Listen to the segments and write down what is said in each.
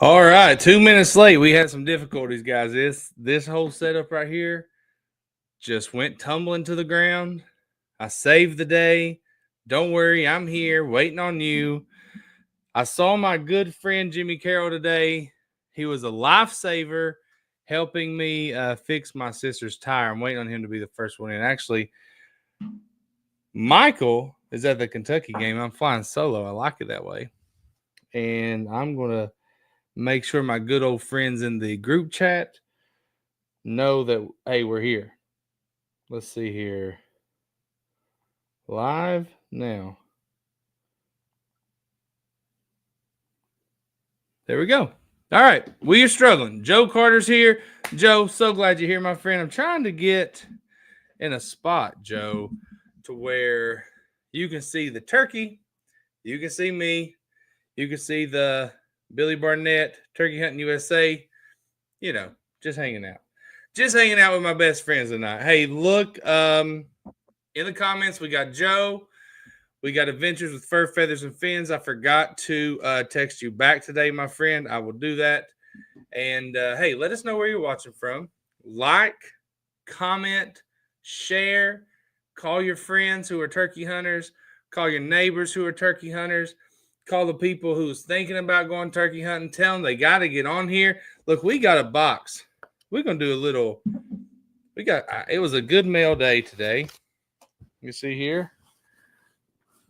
All right, 2 minutes late. We had some difficulties, guys. This whole setup right here just went tumbling to the ground. I saved the day. Don't worry, I'm here waiting on you. I saw my good friend Jimmy Carroll today. He was a lifesaver helping me fix my sister's tire. I'm waiting on him to be the first one in. Actually, Michael is at the Kentucky game. I'm flying solo. I like it that way. And I'm going to make sure my good old friends in the group chat know that, hey, we're here. Let's see here. Live now. There we go. All right. We are struggling. Joe Carter's here. Joe, so glad you're here, my friend. I'm trying to get in a spot, Joe, to where you can see the turkey. You can see me. You can see the Billy Barnett, Turkey Hunting USA. You know, just hanging out. Just hanging out with my best friends tonight. Hey, look, in the comments, we got Joe. We got Adventures with Fur, Feathers, and Fins. I forgot to text you back today, my friend. I will do that. And, hey, let us know where you're watching from. Like, comment, share. Call your friends who are turkey hunters. Call your neighbors who are turkey hunters. Call the people who's thinking about going turkey hunting. Tell them they got to get on here. Look, we got a box. We're going to do a little – it was a good mail day today. You see here.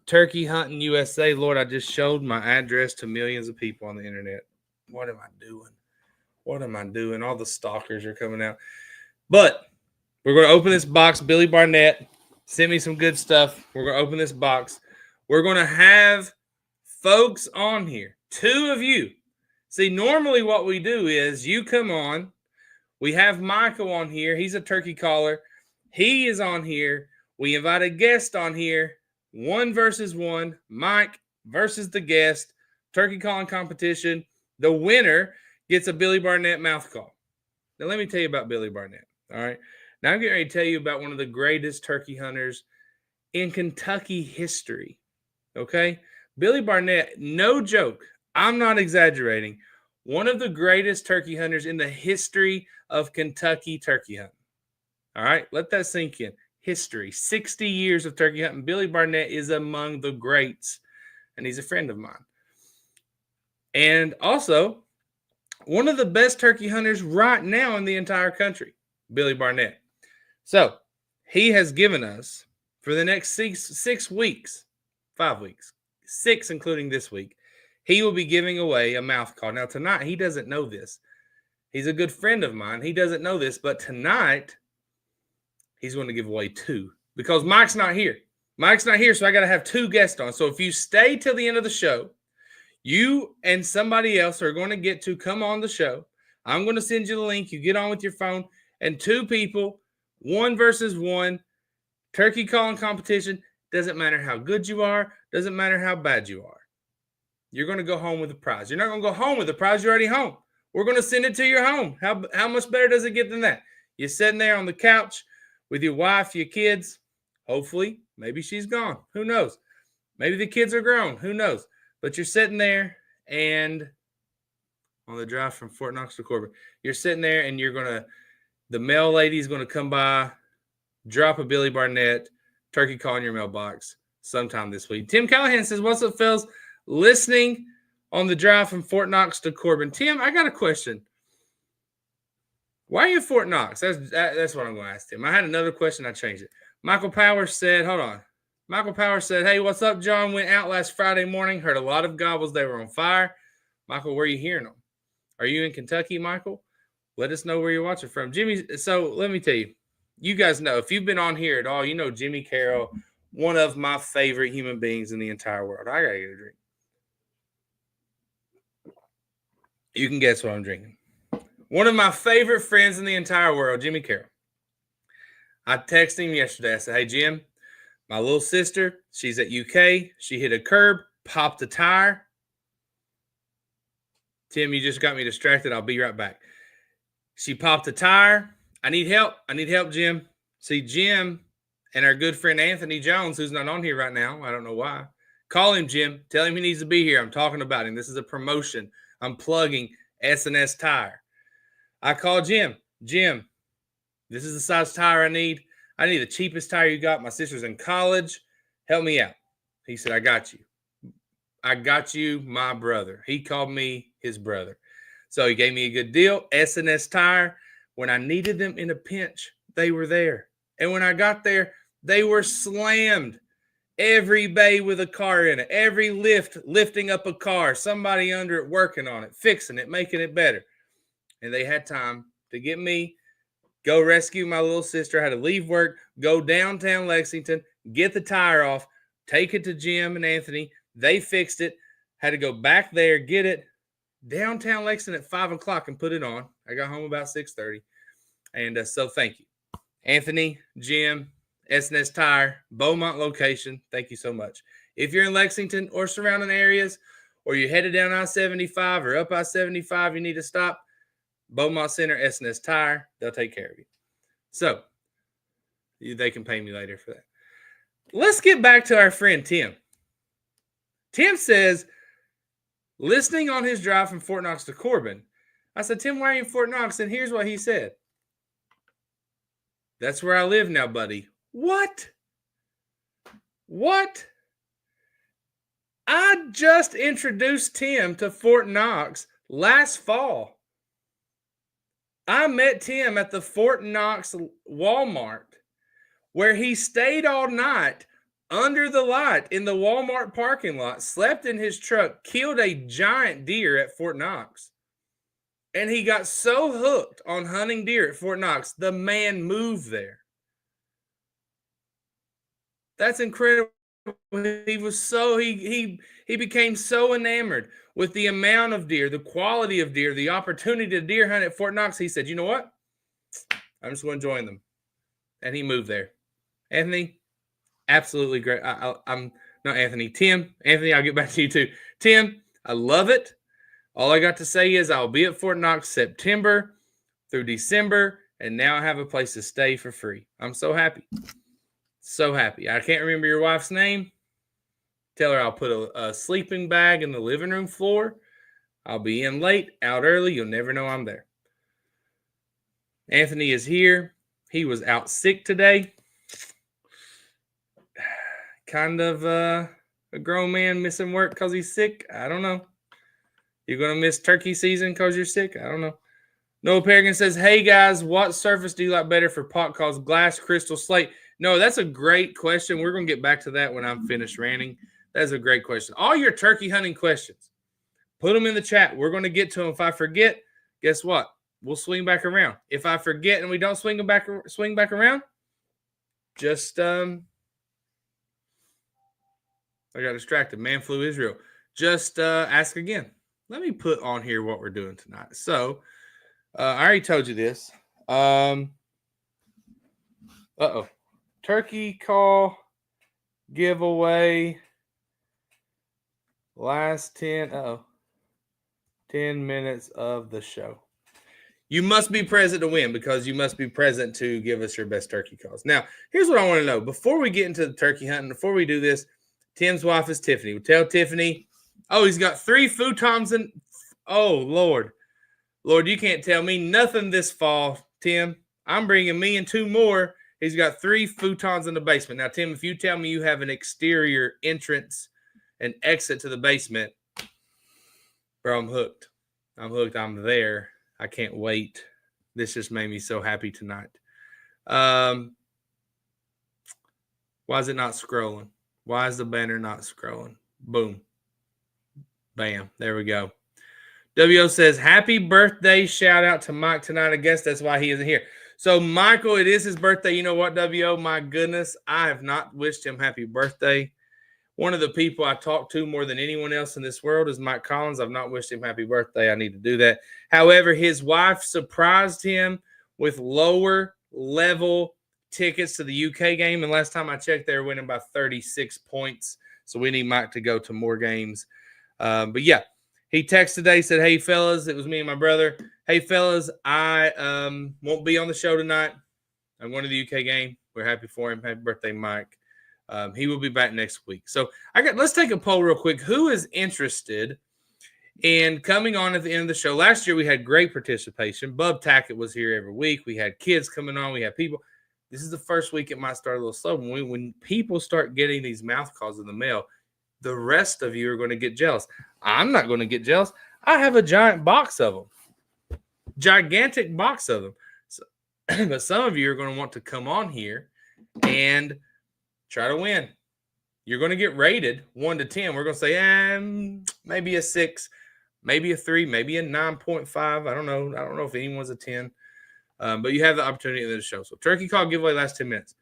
Turkey Hunting USA. Lord, I just showed my address to millions of people on the internet. What am I doing? What am I doing? All the stalkers are coming out. But we're going to open this box. Billy Barnett sent me some good stuff. We're going to open this box. We're going to have folks on here. 2 of you. See, normally what we do is you come on. We have Michael on here. He's a turkey caller. He is on here. We invite a guest on here. 1 versus 1. Mike versus the guest. Turkey calling competition. The winner gets a Billy Barnett mouth call. Now, let me tell you about Billy Barnett. All right. Now, I'm getting ready to tell you about one of the greatest turkey hunters in Kentucky history. Okay. Billy Barnett, no joke. I'm not exaggerating. One of the greatest turkey hunters in the history of Kentucky turkey hunting. All right. Let that sink in. History, 60 years of turkey hunting. Billy Barnett is among the greats, and he's a friend of mine. And also, one of the best turkey hunters right now in the entire country, Billy Barnett. So, he has given us, for the next 6 weeks, 5 weeks, 6 including this week, he will be giving away a mouth call. Now, tonight, he doesn't know this. He's a good friend of mine. He doesn't know this, but tonight, he's going to give away 2 because Mike's not here. Mike's not here, so I got to have 2 guests on. So if you stay till the end of the show, you and somebody else are going to get to come on the show. I'm going to send you the link. You get on with your phone, and 2 people, 1 versus 1, turkey calling competition. Doesn't matter how good you are. Doesn't matter how bad you are. You're going to go home with a prize. You're not going to go home with a prize. You're already home. We're going to send it to your home. How much better does it get than that? You're sitting there on the couch with your wife, your kids. Hopefully, maybe she's gone. Who knows? Maybe the kids are grown. Who knows? But you're sitting there and on the drive from Fort Knox to Corbin, you're sitting there and the mail lady is going to come by, drop a Billy Barnett turkey call in your mailbox sometime this week. Tim Callahan says, what's up, fellas? Listening on the drive from Fort Knox to Corbin. Tim, I got a question. Why are you at Fort Knox? That's what I'm going to ask him. I had another question. I changed it. Michael Powers said, hold on. Michael Powers said, hey, what's up, John? Went out last Friday morning. Heard a lot of gobbles. They were on fire. Michael, where are you hearing them? Are you in Kentucky, Michael? Let us know where you're watching from. Jimmy, so let me tell you. You guys know, if you've been on here at all, you know Jimmy Carroll, one of my favorite human beings in the entire world. I got to get a drink. You can guess what I'm drinking. One of my favorite friends in the entire world, Jimmy Carroll. I texted him yesterday. I said, hey, Jim, my little sister, she's at UK. She hit a curb, popped a tire. Tim, you just got me distracted. I'll be right back. She popped a tire. I need help. I need help, Jim. See, Jim and our good friend Anthony Jones, who's not on here right now. I don't know why. Call him, Jim. Tell him he needs to be here. I'm talking about him. This is a promotion. I'm plugging S&S Tire. I call Jim. Jim, this is the size tire I need. I need the cheapest tire you got. My sister's in college. Help me out. He said, I got you. I got you, my brother. He called me his brother. So he gave me a good deal. S&S Tire. When I needed them in a pinch, they were there. And when I got there, they were slammed. Every bay with a car in it. Every lifting up a car. Somebody under it working on it, fixing it, making it better. And they had time to get me, go rescue my little sister. I had to leave work, go downtown Lexington, get the tire off, take it to Jim and Anthony. They fixed it. Had to go back there, get it downtown Lexington at 5 o'clock and put it on. I got home about 6:30. And so thank you. Anthony, Jim, S&S Tire, Beaumont location. Thank you so much. If you're in Lexington or surrounding areas, or you're headed down I-75 or up I-75, you need to stop, Beaumont Center, S&S Tire, they'll take care of you. So they can pay me later for that. Let's get back to our friend Tim. Tim says, listening on his drive from Fort Knox to Corbin. I said, Tim, why are you in Fort Knox? And here's what he said. That's where I live now, buddy. What? What? I just introduced Tim to Fort Knox last fall. I met Tim at the Fort Knox Walmart, where he stayed all night under the light in the Walmart parking lot, slept in his truck, killed a giant deer at Fort Knox. And he got so hooked on hunting deer at Fort Knox, the man moved there. That's incredible. He was so he became so enamored with the amount of deer, the quality of deer, the opportunity to deer hunt at Fort Knox. He said, you know what? I'm just going to join them. And he moved there. Anthony, absolutely great. I'm not Anthony. Tim, Anthony, I'll get back to you too. Tim, I love it. All I got to say is I'll be at Fort Knox September through December, and now I have a place to stay for free. I'm so happy. So happy. I can't remember your wife's name. Tell her I'll put a sleeping bag in the living room floor. I'll be in late, out early. You'll never know I'm there. Anthony is here. He was out sick today. Kind of a grown man missing work because he's sick. I don't know. You're going to miss turkey season because you're sick? I don't know. Noah Peregrine says, hey, guys, what surface do you like better for pot calls? Glass, crystal, slate? No, that's a great question. We're going to get back to that when I'm finished ranting. That's a great question. All your turkey hunting questions, put them in the chat. We're going to get to them. If I forget, guess what? We'll swing back around. If I forget and we don't swing back around, just I got distracted. Man flew Israel. Just ask again. Let me put on here what we're doing tonight. So I already told you this. Turkey call giveaway. Last 10 minutes of the show. You must be present to win because you must be present to give us your best turkey calls. Now, here's what I want to know. Before we get into the turkey hunting, before we do this, Tim's wife is Tiffany. We tell Tiffany, oh, he's got 3 futons in. Oh, Lord. Lord, you can't tell me nothing this fall, Tim. I'm bringing me and 2 more. He's got 3 futons in the basement. Now, Tim, if you tell me you have an exterior entrance and exit to the basement, bro, I'm hooked. I'm hooked. I'm there. I can't wait. This just made me so happy tonight. Why is it not scrolling? Why is the banner not scrolling? Boom. Bam. There we go. WO says, happy birthday. Shout out to Mike tonight. I guess that's why he isn't here. So, Michael, it is his birthday. You know what, WO? My goodness, I have not wished him happy birthday. One of the people I talk to more than anyone else in this world is Mike Collins. I've not wished him happy birthday. I need to do that. However, his wife surprised him with lower level tickets to the UK game. And last time I checked, they were winning by 36 points. So we need Mike to go to more games. But yeah, he texted today, said, hey, fellas, it was me and my brother. Hey, fellas, I won't be on the show tonight. I'm going to the UK game. We're happy for him. Happy birthday, Mike. He will be back next week. So let's take a poll real quick. Who is interested And coming on at the end of the show, last year we had great participation. Bub Tackett was here every week. We had kids coming on. We had people. This is the first week it might start a little slow. When people start getting these mouth calls in the mail, the rest of you are going to get jealous. I'm not going to get jealous. I have a giant box of them. Gigantic box of them. So, but some of you are going to want to come on here and try to win. You're going to get rated 1 to 10. We're going to say, maybe a 6, maybe a 3, maybe a 9.5. I don't know if anyone's a 10. But you have the opportunity of the show. So turkey call giveaway last 10 minutes.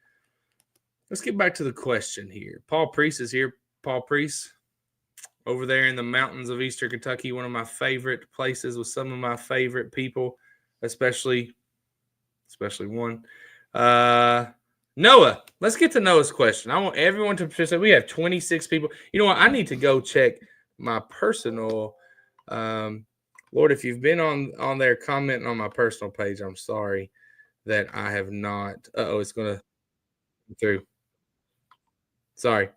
Let's get back to the question here. Paul Priest is here. Paul Priest over there in the mountains of Eastern Kentucky, one of my favorite places with some of my favorite people, especially one. Noah, let's get to Noah's question. I want everyone to participate. We have 26 people. You know what? I need to go check my personal. Lord, if you've been on there commenting on my personal page, I'm sorry that I have not. It's going to go through. Sorry.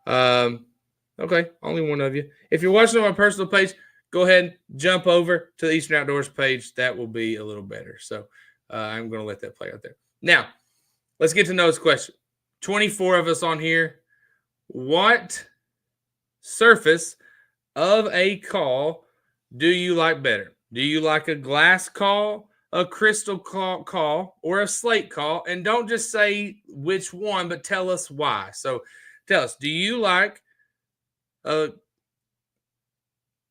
Okay, only one of you. If you're watching on my personal page, go ahead and jump over to the Eastern Outdoors page. That will be a little better. So I'm going to let that play out there. Now, let's get to Noah's question. 24 of us on here. What surface of a call do you like better? Do you like a glass call, a crystal call, or a slate call? And don't just say which one, but tell us why. So tell us, do you like a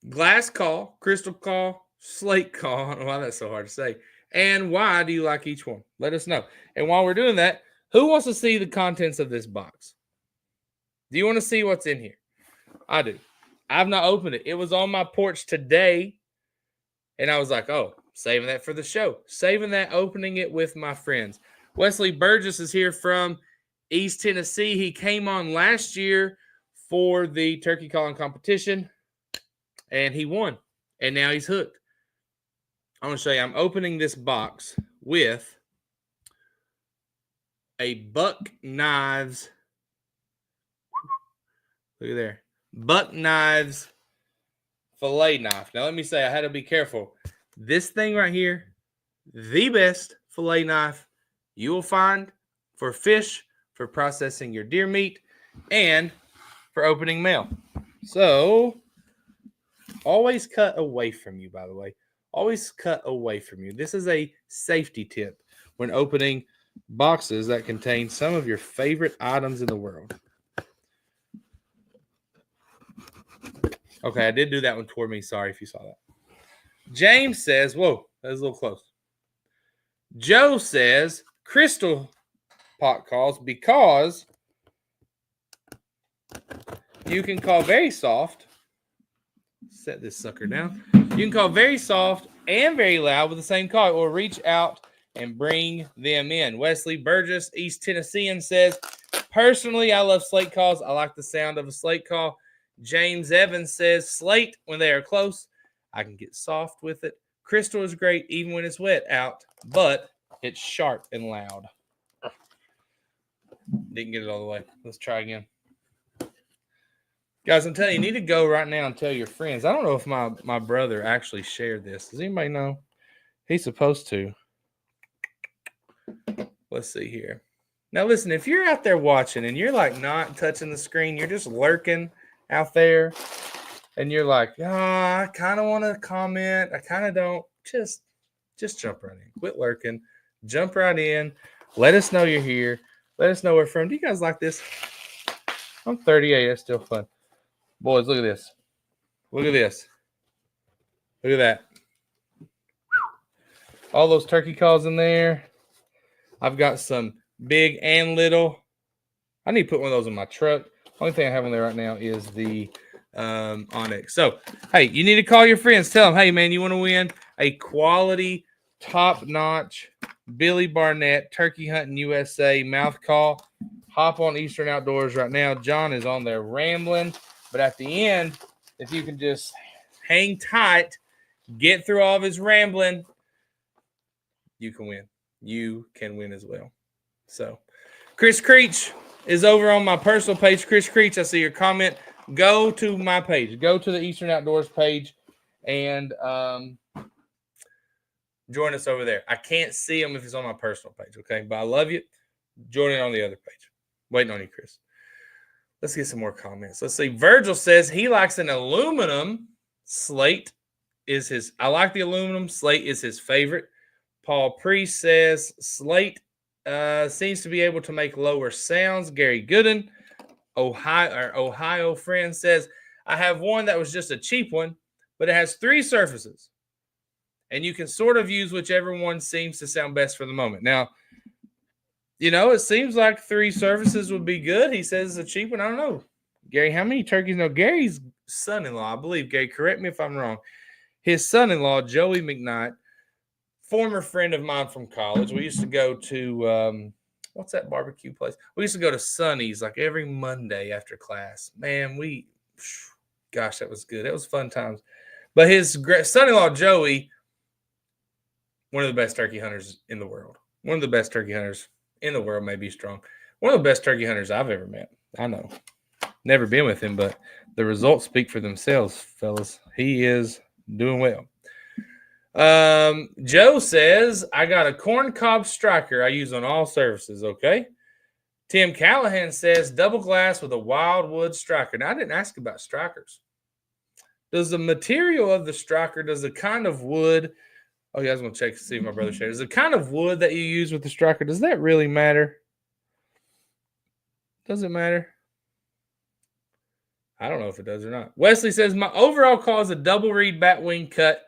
glass call, crystal call, slate call? I don't know why that's so hard to say. And why do you like each one? Let us know. And while we're doing that, who wants to see the contents of this box? Do you want to see what's in here? I do. I've not opened it. It was on my porch today, and I was like, oh, saving that for the show. Saving that, opening it with my friends. Wesley Burgess is here from East Tennessee. He came on last year for the turkey calling competition, and he won, and now he's hooked. I'm going to show you. I'm opening this box with a Buck Knives. Look at there. Buck Knives fillet knife. Now, let me say, I had to be careful. This thing right here, the best fillet knife you will find for fish, for processing your deer meat, and for opening mail. So, always cut away from you, by the way. Always cut away from you. This is a safety tip when opening boxes that contain some of your favorite items in the world. Okay, I did do that one toward me. Sorry if you saw that. James says, whoa, that was a little close. Joe says, crystal pot calls because you can call very soft. Set this sucker down. You can call very soft and very loud with the same call, or reach out and bring them in. Wesley Burgess, East Tennessean, says, personally, I love slate calls. I like the sound of a slate call. James Evans says, slate when they are close. I can get soft with it. Crystal is great even when it's wet out, but it's sharp and loud. Didn't get it all the way. Let's try again. Guys, I'm telling you, you need to go right now and tell your friends. I don't know if my brother actually shared this. Does anybody know? He's supposed to. Let's see here. Now, listen, if you're out there watching and you're like not touching the screen, you're just lurking out there, and you're like, I kind of want to comment. I kind of don't. Just jump right in. Quit lurking. Jump right in. Let us know you're here. Let us know where from. Do you guys like this? I'm 38. That's still fun. Boys, look at this. Look at this. Look at that. All those turkey calls in there. I've got some big and little. I need to put one of those in my truck. Only thing I have on there right now is the Onyx. So, hey, you need to call your friends. Tell them, hey, man, you want to win a quality, top-notch Billy Barnett Turkey Hunting USA mouth call. Hop on Eastern Outdoors right now. John is on there rambling. But at the end, if you can just hang tight, get through all of his rambling, you can win. You can win as well. So, Chris Creech is over on my personal page. Chris Creech, I see your comment. Go to my page. Go to the Eastern Outdoors page and join us over there. I can't see them if it's on my personal page, okay? But I love you. Join in on the other page. Waiting on you, Chris. Let's get some more comments. Let's see. Virgil says he likes an aluminum. Slate is his. I like the aluminum. Slate is his favorite. Paul Priest says slate seems to be able to make lower sounds. Gary Gooden, Ohio friend, says I have one that was just a cheap one, but it has 3 surfaces, and you can sort of use whichever one seems to sound best for the moment. Now, you know, it seems like 3 surfaces would be good. He says it's a cheap one. I don't know. Gary, how many turkeys? No, Gary's son-in-law, I believe. Gary, correct me if I'm wrong. His son-in-law, Joey McKnight, former friend of mine from college. We used to go to, what's that barbecue place? We used to go to Sonny's like every Monday after class. Man, gosh, that was good. That was fun times. But his son-in-law, Joey, one of the best turkey hunters in the world. One of the best turkey hunters in the world, may be strong. One of the best turkey hunters I've ever met. I know. Never been with him, but the results speak for themselves, fellas. He is doing well. Joe says, I got a corn cob striker I use on all surfaces, okay? Tim Callahan says, double glass with a wildwood striker. Now, I didn't ask about strikers. Does the material of the striker, does the kind of wood, oh, yeah, I was going to check to see if my brother shares. The kind of wood that you use with the striker, does that really matter? Does it matter? I don't know if it does or not. Wesley says, my overall call is a double reed bat wing cut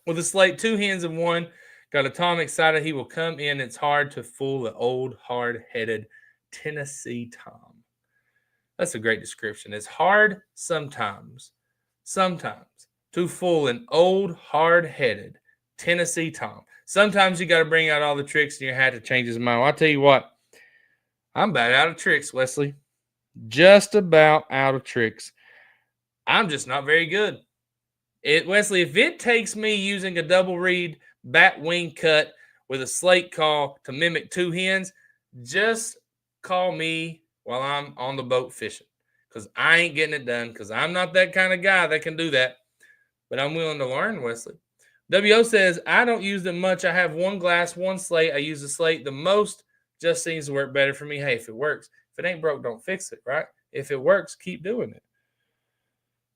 with a slate, 2 hens and 1. Got a Tom excited. He will come in. It's hard to fool the old, hard-headed Tennessee Tom. That's a great description. It's hard sometimes to fool an old, hard-headed Tennessee Tom. Sometimes you got to bring out all the tricks in your hat to change his mind. Well, I'll tell you what. I'm about out of tricks, Wesley. Just about out of tricks. I'm just not very good. Wesley, if it takes me using a double reed bat wing cut with a slate call to mimic 2 hens, just call me while I'm on the boat fishing, because I ain't getting it done, because I'm not that kind of guy that can do that. But I'm willing to learn, Wesley. WO says, I don't use them much. I have 1 glass, 1 slate. I use the slate the most. Just seems to work better for me. Hey, if it works. If it ain't broke, don't fix it, right? If it works, keep doing it.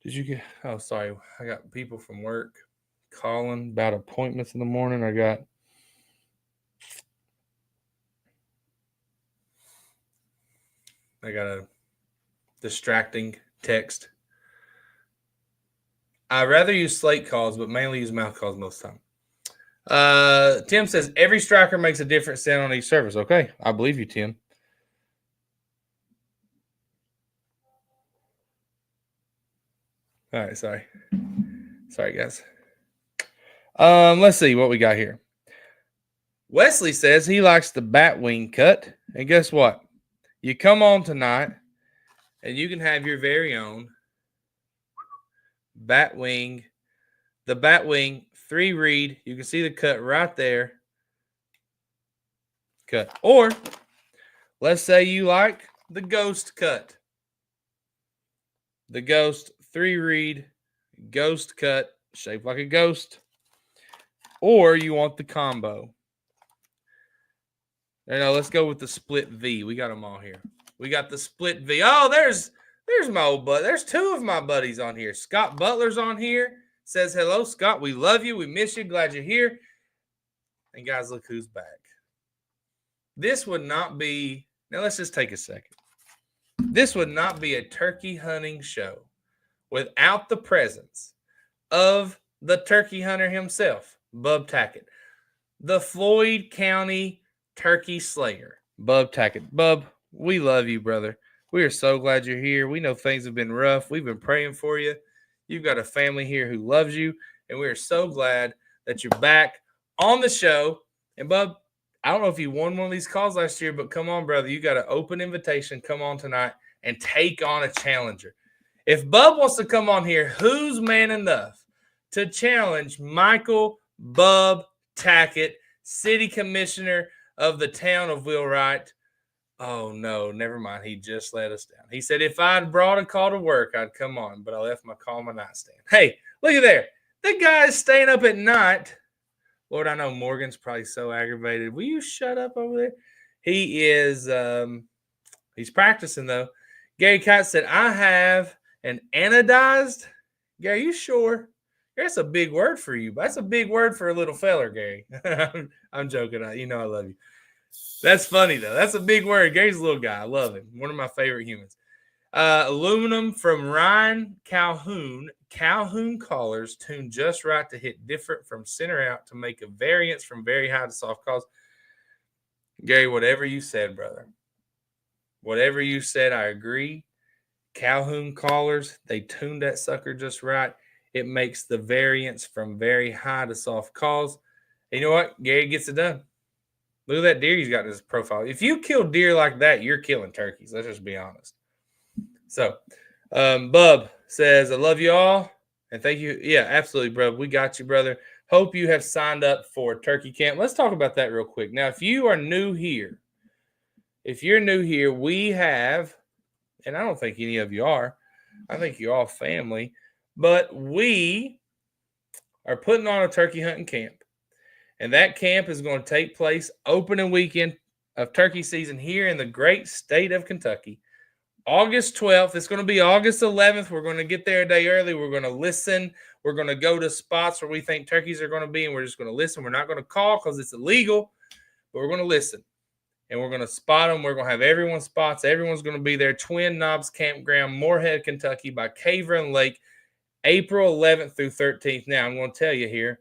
Did you get, oh, sorry. I got people from work calling about appointments in the morning. I got a distracting text. I rather use slate calls, but mainly use mouth calls most of the time. Tim says, every striker makes a different sound on each surface. Okay, I believe you, Tim. All right, sorry. Sorry, guys. Let's see what we got here. Wesley says he likes the bat wing cut. And guess what? You come on tonight, and you can have your very own bat wing. The bat wing 3 reed. You can see the cut right there. Cut. Or let's say you like the ghost cut. The ghost 3 reed ghost cut, shaped like a ghost. Or you want the combo. Now let's go with the split V. We got them all here. We got the split V. Oh, there's my old buddy. There's 2 of my buddies on here. Scott Butler's on here. Says, hello, Scott. We love you. We miss you. Glad you're here. And guys, look who's back. This would not be, now let's just take a second. This would not be a turkey hunting show without the presence of the turkey hunter himself, Bub Tackett, the Floyd County turkey slayer, Bub Tackett. Bub, we love you, brother. We are so glad you're here. We know things have been rough. We've been praying for you. You've got a family here who loves you, and we are so glad that you're back on the show. And, Bub, I don't know if you won one of these calls last year, but come on, brother. You got an open invitation. Come on tonight and take on a challenger. If Bub wants to come on here, who's man enough to challenge Michael Bub Tackett, city commissioner of the town of Wheelwright, Oh, no, never mind. He just let us down. He said, if I'd brought a call to work, I'd come on, but I left my call on my nightstand. Hey, look at there. That guy's staying up at night. Lord, I know Morgan's probably so aggravated. Will you shut up over there? He is, he's practicing, though. Gary Kite said, I have an anodized. Gary, you sure? That's a big word for you. That's a big word for a little feller, Gary. I'm joking. You know I love you. That's funny, though. That's a big word. Gary's a little guy. I love him. One of my favorite humans. Aluminum from Ryan Calhoun. Calhoun collars tuned just right to hit different from center out to make a variance from very high to soft calls. Gary, whatever you said, brother. Whatever you said, I agree. Calhoun collars, they tuned that sucker just right. It makes the variance from very high to soft calls. And you know what? Gary gets it done. Look at that deer he's got in his profile. If you kill deer like that, you're killing turkeys. Let's just be honest. So, Bub says, I love you all. And thank you. Yeah, absolutely, bro. We got you, brother. Hope you have signed up for turkey camp. Let's talk about that real quick. Now, if you are new here, we have, and I don't think any of you are, I think you're all family, but we are putting on a turkey hunting camp. And that camp is going to take place opening weekend of turkey season here in the great state of Kentucky. August 12th. It's going to be August 11th. We're going to get there a day early. We're going to listen. We're going to go to spots where we think turkeys are going to be, and we're just going to listen. We're not going to call because it's illegal, but we're going to listen. And we're going to spot them. We're going to have everyone's spots. Everyone's going to be there. Twin Knobs Campground, Moorhead, Kentucky by Cave Run Lake, April 11th through 13th. Now, I'm going to tell you here.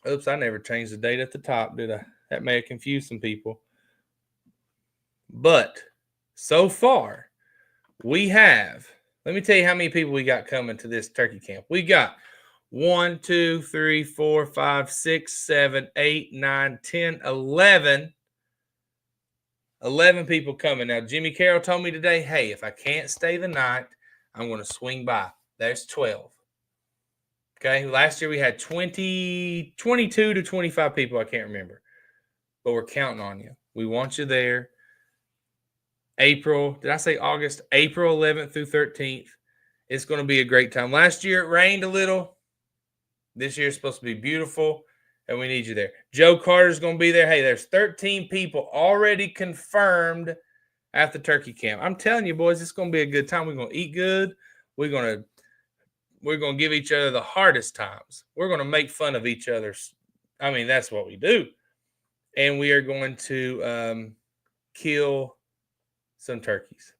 Oops, I never changed the date at the top, did I? That may have confused some people. But so far, we have, let me tell you how many people we got coming to this turkey camp. We got 1, 2, 3, 4, 5, 6, 7, 8, 9, 10, 11. 11 people coming. Now, Jimmy Carroll told me today, hey, if I can't stay the night, I'm going to swing by. There's 12. Okay, last year we had 22 to 25 people. I can't remember. But we're counting on you. We want you there. April 11th through 13th. It's going to be a great time. Last year it rained a little. This year it's supposed to be beautiful, and we need you there. Joe Carter's going to be there. Hey, there's 13 people already confirmed at the turkey camp. I'm telling you, boys, it's going to be a good time. We're going to eat good. We're going to give each other the hardest times. We're going to make fun of each other's. I mean, that's what we do. And we are going to kill some turkeys.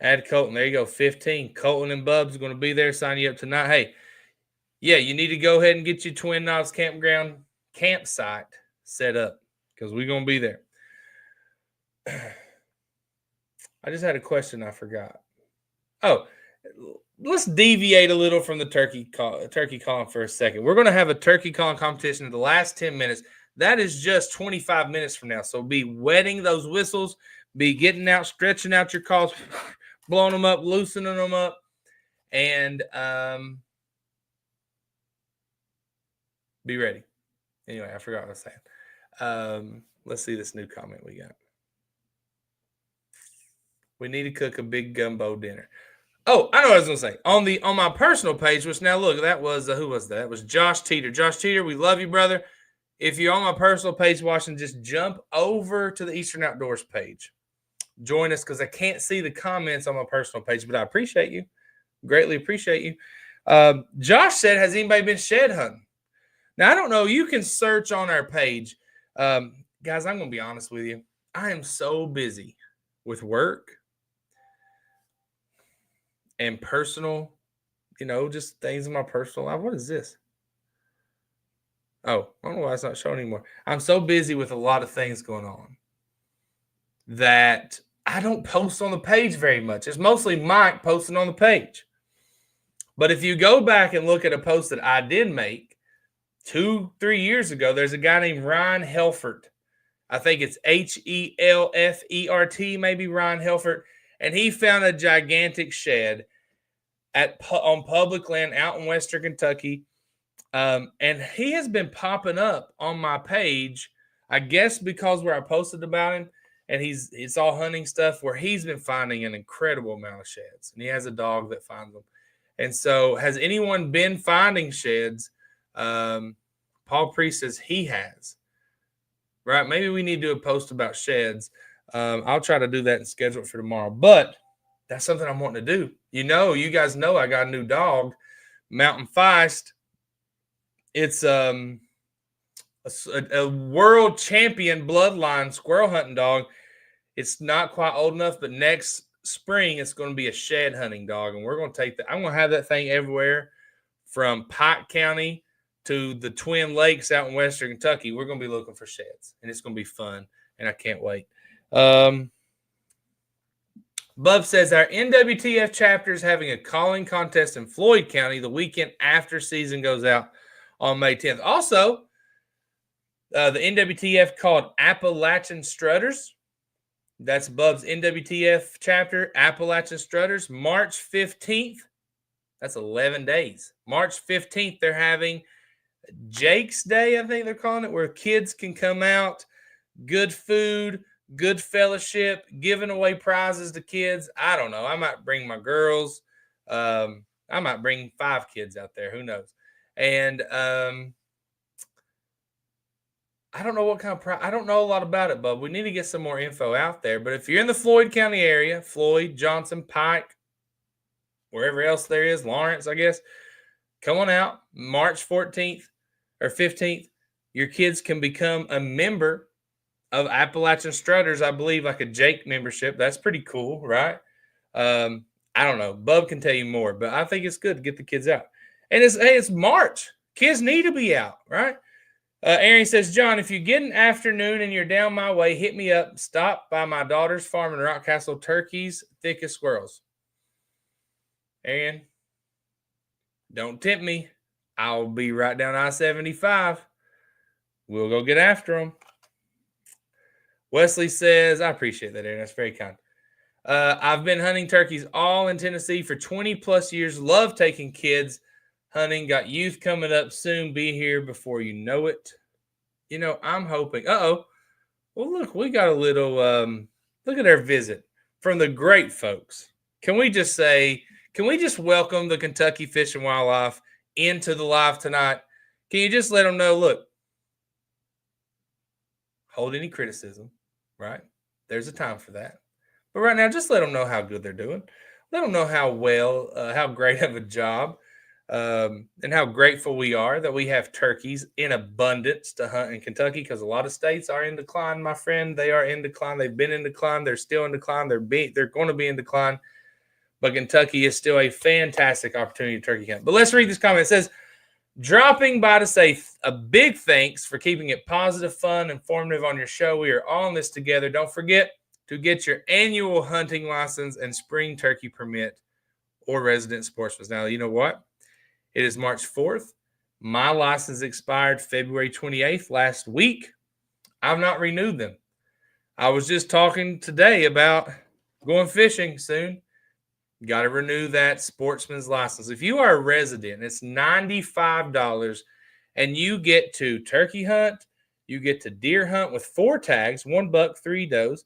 Add Colton. There you go, 15. Colton and Bub's going to be there. Sign you up tonight. Hey, yeah, you need to go ahead and get your Twin Knobs Campground campsite set up because we're going to be there. I just had a question I forgot. Oh, let's deviate a little from the turkey calling for a second. We're going to have a turkey calling competition in the last 10 minutes. That is just 25 minutes from now. So be wetting those whistles, be getting out, stretching out your calls, blowing them up, loosening them up, and be ready. Anyway, I forgot what I was saying. Let's see this new comment we got. We need to cook a big gumbo dinner. Oh, I know what I was going to say. On my personal page, which now look, that was, who was that? That was Josh Teeter. Josh Teeter, we love you, brother. If you're on my personal page watching, just jump over to the Eastern Outdoors page. Join us because I can't see the comments on my personal page, but I appreciate you. Greatly appreciate you. Josh said, has anybody been shed hunting? Now, I don't know. You can search on our page. Guys, I'm going to be honest with you. I am so busy with work and personal, just things in my personal life. What is this? Oh, I don't know why it's not showing anymore. I'm so busy with a lot of things going on that I don't post on the page very much. It's mostly Mike posting on the page. But if you go back and look at a post that I did make 2-3 years ago, there's a guy named Ryan Helfert. I think it's Helfert, maybe Ryan Helfert. And he found a gigantic shed on public land out in Western Kentucky. And he has been popping up on my page I guess because where I posted about him, and it's all hunting stuff where he's been finding an incredible amount of sheds, and he has a dog that finds them. And so, has anyone been finding sheds? Paul Priest says he has. Right? Maybe we need to do a post about sheds. I'll try to do that and schedule it for tomorrow. But that's something I'm wanting to do. You guys know I got a new dog, Mountain Feist. It's a world champion bloodline squirrel hunting dog. It's not quite old enough, but next spring it's going to be a shed hunting dog, and we're going to take that. I'm going to have that thing everywhere from Pike County to the Twin Lakes out in Western Kentucky. We're going to be looking for sheds, and it's going to be fun, and I can't wait. Bub says our NWTF chapter is having a calling contest in Floyd County the weekend after season goes out on May 10th. Also, the NWTF called Appalachian Strutters. That's Bub's NWTF chapter, Appalachian Strutters, March 15th. That's 11 days. March 15th, they're having Jake's Day, I think they're calling it, where kids can come out, good food, good fellowship, giving away prizes to kids. I don't know. I might bring my girls. I might bring 5 kids out there. Who knows? And I don't know what kind of prize. I don't know a lot about it, Bub. We need to get some more info out there. But if you're in the Floyd County area, Floyd, Johnson, Pike, wherever else there is, Lawrence, I guess, come on out. March 14th or 15th, your kids can become a member of Appalachian Strutters, I believe, like a Jake membership. That's pretty cool, right? I don't know. Bub can tell you more, but I think it's good to get the kids out. And it's March. Kids need to be out, right? Aaron says, John, if you get an afternoon and you're down my way, hit me up. Stop by my daughter's farm in Rockcastle. Turkeys, thick as squirrels. Aaron, don't tempt me. I'll be right down I-75. We'll go get after them. Wesley says, I appreciate that, Aaron. That's very kind. I've been hunting turkeys all in Tennessee for 20 plus years. Love taking kids hunting. Got youth coming up soon. Be here before you know it. I'm hoping. Well, look, we got a little, look at our visit from the great folks. Can we just welcome the Kentucky Fish and Wildlife into the live tonight? Can you just let them know, look, hold any criticism, right? There's a time for that. But right now, just let them know how good they're doing. Let them know how great of a job, and how grateful we are that we have turkeys in abundance to hunt in Kentucky, because a lot of states are in decline, my friend. They are in decline. They've been in decline. They're still in decline. They're going to be in decline. But Kentucky is still a fantastic opportunity to turkey hunt. But let's read this comment. It says, dropping by to say a big thanks for keeping it positive, fun, informative on your show. We are all in this together. Don't forget to get your annual hunting license and spring turkey permit or resident sportsman. Now, you know what? It is March 4th. My license expired February 28th last week. I've not renewed them. I was just talking today about going fishing soon. Got to renew that sportsman's license. If you are a resident, it's $95, and you get to turkey hunt, you get to deer hunt with 4 tags, 1 buck, 3 does,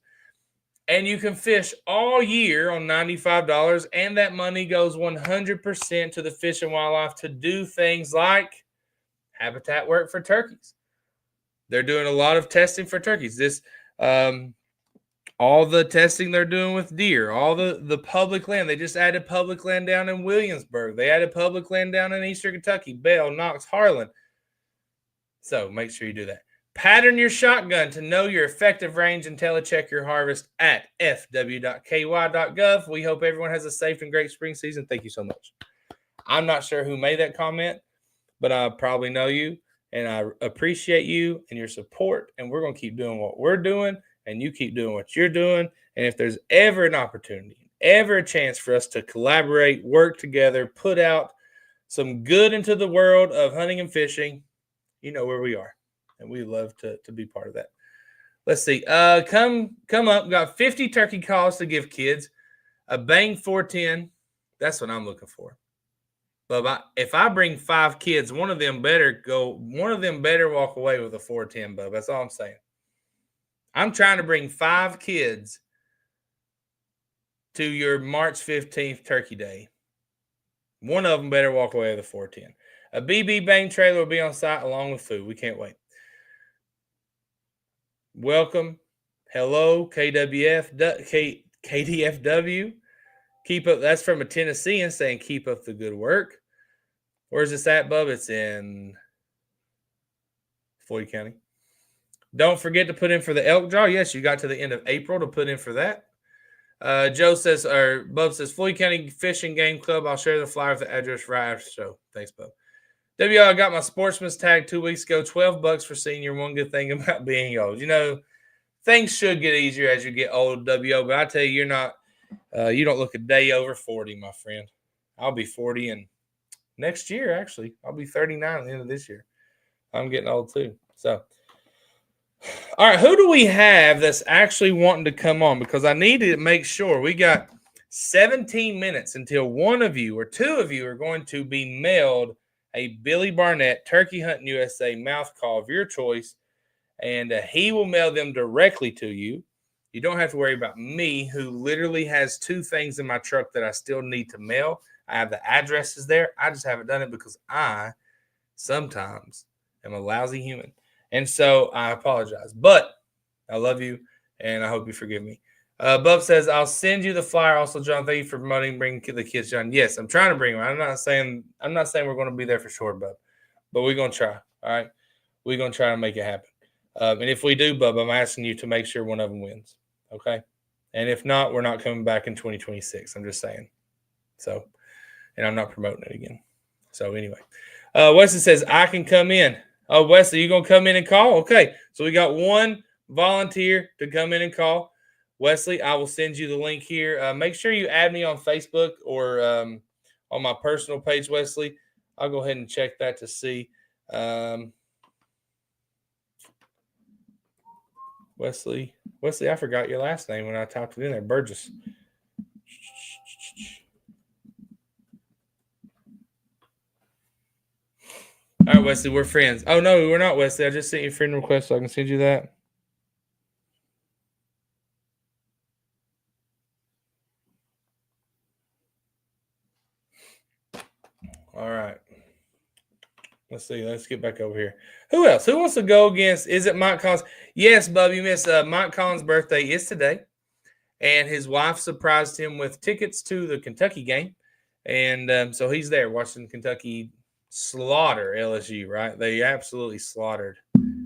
and you can fish all year on $95, and that money goes 100% to the Fish and Wildlife to do things like habitat work for turkeys. They're doing a lot of testing for turkeys. All the testing they're doing with deer, all the public land. They just added public land down in Williamsburg. They added public land down in Eastern Kentucky, Bell, Knox, Harlan. So make sure you do that. Pattern your shotgun to know your effective range and telecheck your harvest at fw.ky.gov. We hope everyone has a safe and great spring season. Thank you so much. I'm not sure who made that comment, but I probably know you, and I appreciate you and your support, and we're going to keep doing what we're doing, and you keep doing what you're doing. And if there's ever an opportunity, ever a chance for us to collaborate, work together, put out some good into the world of hunting and fishing, you know where we are. And we love to be part of that. Let's see. Come up. Got 50 turkey calls to give kids. A Bang 410. That's what I'm looking for. But if I bring 5 kids, one of them better walk away with a 410, Bub. That's all I'm saying. I'm trying to bring 5 kids to your March 15th Turkey Day. One of them better walk away with a 410. A BB Bang trailer will be on site along with food. We can't wait. Welcome. Hello, KDFW. Keep up. That's from a Tennessean saying keep up the good work. Where's this at, Bub? It's in Floyd County. Don't forget to put in for the elk draw. Yes, you got to the end of April to put in for that. Joe says, or Bub says, Floyd County Fishing Game Club. I'll share the flyer with the address right after the show. Thanks, Bub. WL, I got my sportsman's tag 2 weeks ago. $12 for senior. One good thing about being old. You know, things should get easier as you get old, WO, but I tell you, you're not, you don't look a day over 40, my friend. I'll be 40 in next year, actually. I'll be 39 at the end of this year. I'm getting old too. So, all right, who do we have that's actually wanting to come on? Because I need to make sure we got 17 minutes until one of you or two of you are going to be mailed a Billy Barnett Turkey Hunting USA mouth call of your choice, and he will mail them directly to you. You don't have to worry about me, who literally has 2 things in my truck that I still need to mail. I have the addresses there. I just haven't done it because I sometimes am a lousy human. And so I apologize. But I love you, and I hope you forgive me. Bub says, I'll send you the flyer. Also, John, thank you for promoting bringing the kids, John. Yes, I'm trying to bring them. I'm not saying we're going to be there for sure, Bub. But we're going to try. All right? We're going to try to make it happen. And if we do, Bub, I'm asking you to make sure one of them wins. Okay? And if not, we're not coming back in 2026. I'm just saying. So, and I'm not promoting it again. So, anyway. Wesley says, I can come in. Oh, Wesley, you going to come in and call? Okay. So, we got one volunteer to come in and call. Wesley, I will send you the link here. Make sure you add me on Facebook or on my personal page, Wesley. I'll go ahead and check that to see. Wesley, I forgot your last name when I typed it in there. Burgess. All right, Wesley, we're friends. Oh, no, we're not, Wesley. I just sent you a friend request so I can send you that. All right. Let's see. Let's get back over here. Who else? Who wants to go against? Is it Mike Collins? Yes, Bub, you missed. Mike Collins' birthday is today, and his wife surprised him with tickets to the Kentucky game, and so he's there watching Kentucky slaughter LSU. Right? They absolutely slaughtered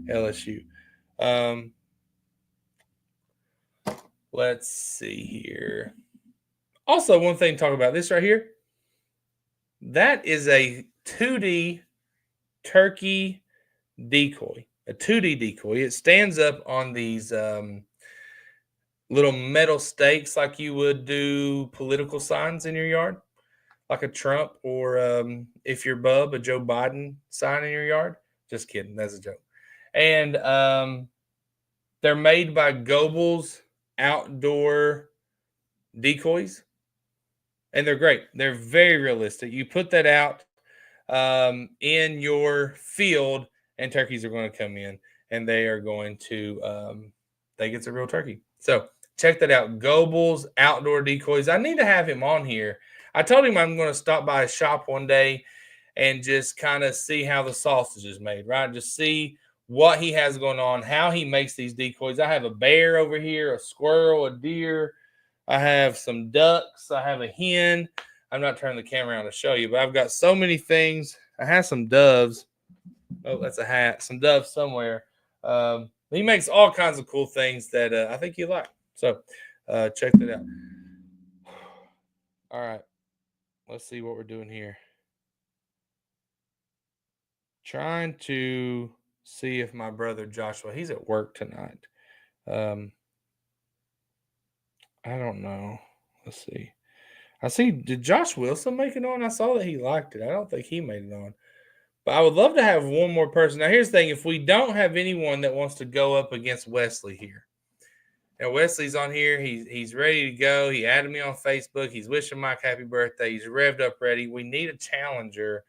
LSU. Let's see here. Also, one thing to talk about this right here. That is a 2D turkey decoy, a 2D decoy. It stands up on these little metal stakes like you would do political signs in your yard, like a Trump or if you're Bub, a Joe Biden sign in your yard. Just kidding. That's a joke. And they're made by Goebel's Outdoor Decoys. And they're great. They're very realistic. You put that out in your field, and turkeys are going to come in, and they are going to think it's a real turkey. So check that out. Goebel's Outdoor Decoys. I need to have him on here. I told him I'm going to stop by his shop one day and just kind of see how the sausage is made, right? Just see what he has going on, how he makes these decoys. I have a bear over here, a squirrel, a deer. I have some ducks. I have a hen. I'm not turning the camera around to show you, but I've got so many things. I have some doves. Oh, that's a hat. Some doves somewhere. He makes all kinds of cool things that I think you like. So check that out. All right. Let's see what we're doing here. Trying to see if my brother Joshua, he's at work tonight. I don't know. Let's see. I see, did Josh Wilson make it on? I saw that he liked it. I don't think he made it on. But I would love to have one more person. Now, here's the thing. If we don't have anyone that wants to go up against Wesley here. Now, Wesley's on here. He's ready to go. He added me on Facebook. He's wishing Mike happy birthday. He's revved up ready. We need a challenger.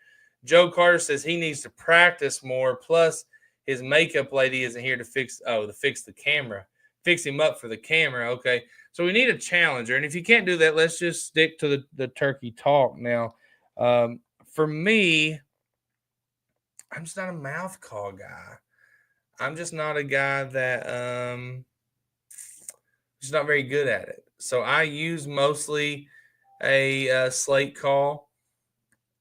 Joe Carter says he needs to practice more. Plus, his makeup lady isn't here to fix the camera. fix him up for the camera. Okay. So we need a challenger. And if you can't do that, let's just stick to the turkey talk now. For me, I'm just not a mouth call guy. I'm just not a guy that just not very good at it. So I use mostly a slate call.